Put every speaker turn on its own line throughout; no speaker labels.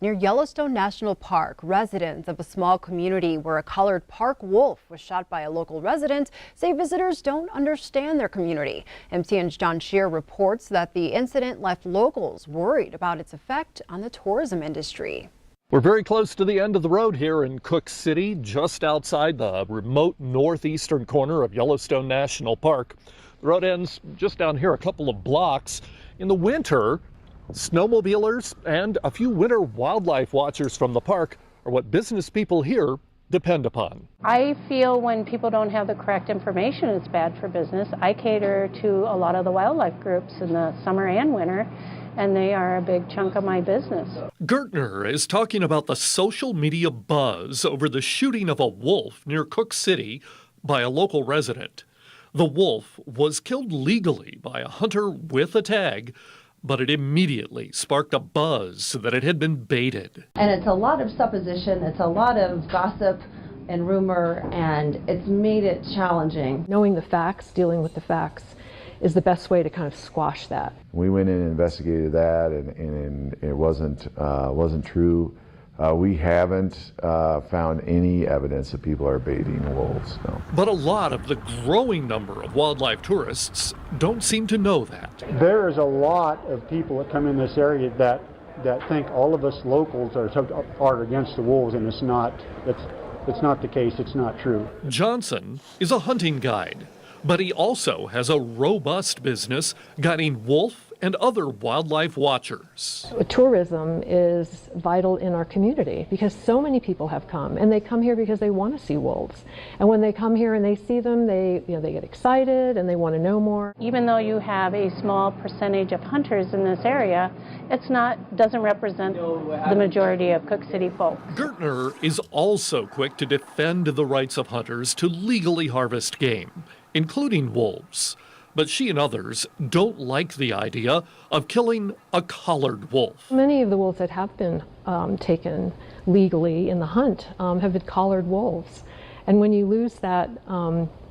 Near Yellowstone National Park, residents of a small community where a colored park wolf was shot by a local resident say visitors don't understand their community. MTN's John Shearer reports that the incident left locals worried about its effect on the tourism industry.
We're very close to the end of the road here in Cooke City, just outside the remote northeastern corner of Yellowstone National Park. The road ends just down here a couple of blocks. In the winter, snowmobilers and a few winter wildlife watchers from the park are what business people here depend upon.
I feel when people don't have the correct information, it's bad for business. I cater to a lot of the wildlife groups in the summer and winter, and they are a big chunk of my business.
GAERTNER is talking about the social media buzz over the shooting of a wolf near Cooke City by a local resident. The wolf was killed legally by a hunter with a tag, but it immediately sparked a buzz that it had been baited.
And it's a lot of supposition, it's a lot of gossip and rumor, and it's made it challenging.
Knowing the facts, dealing with the facts, is the best way to kind of squash that.
We went in and investigated that, and it wasn't true. We haven't found any evidence that people are baiting wolves. No.
But a lot of the growing number of wildlife tourists don't seem to know that.
There is a lot of people that come in this area that think all of us locals are against the wolves, and it's not. It's not the case. It's not true.
Johnson is a hunting guide, but he also has a robust business guiding wolf and other wildlife watchers.
Tourism is vital in our community because so many people have come, and they come here because they want to see wolves. And when they come here and they see them, they get excited and they want to know more.
Even though you have a small percentage of hunters in this area, doesn't represent the majority of Cooke City folks.
GAERTNER is also quick to defend the rights of hunters to legally harvest game, including wolves. But she and others don't like the idea of killing a collared wolf.
Many of the wolves that have been taken legally in the hunt have been collared wolves. And when you lose that,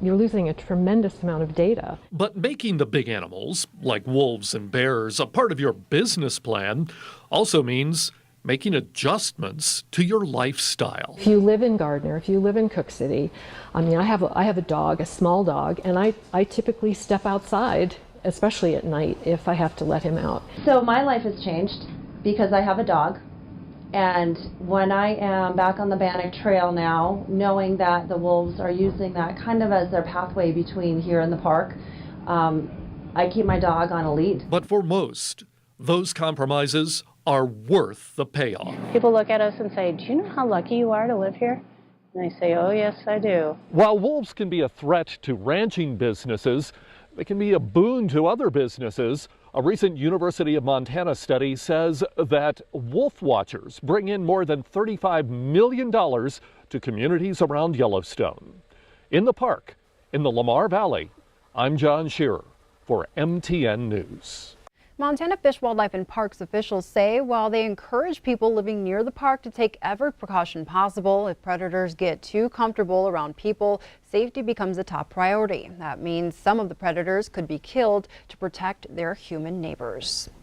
you're losing a tremendous amount of data.
But making the big animals, like wolves and bears, a part of your business plan also means making adjustments to your lifestyle.
If you live in Gardiner, if you live in Cooke City, I have a dog, a small dog, and I typically step outside, especially at night, if I have to let him out.
So my life has changed because I have a dog, and when I am back on the Bannock Trail now, knowing that the wolves are using that kind of as their pathway between here and the park, I keep my dog on a lead.
But for most, those compromises are worth the payoff.
People look at us and say, "Do you know how lucky you are to live here?" And I say, "Oh, yes, I do."
While wolves can be a threat to ranching businesses, they can be a boon to other businesses. A recent University of Montana study says that wolf watchers bring in more than $35 million to communities around Yellowstone. In the park, in the Lamar Valley, I'm John Shearer for MTN News.
Montana Fish, Wildlife and Parks officials say while they encourage people living near the park to take every precaution possible, if predators get too comfortable around people, safety becomes a top priority. That means some of the predators could be killed to protect their human neighbors.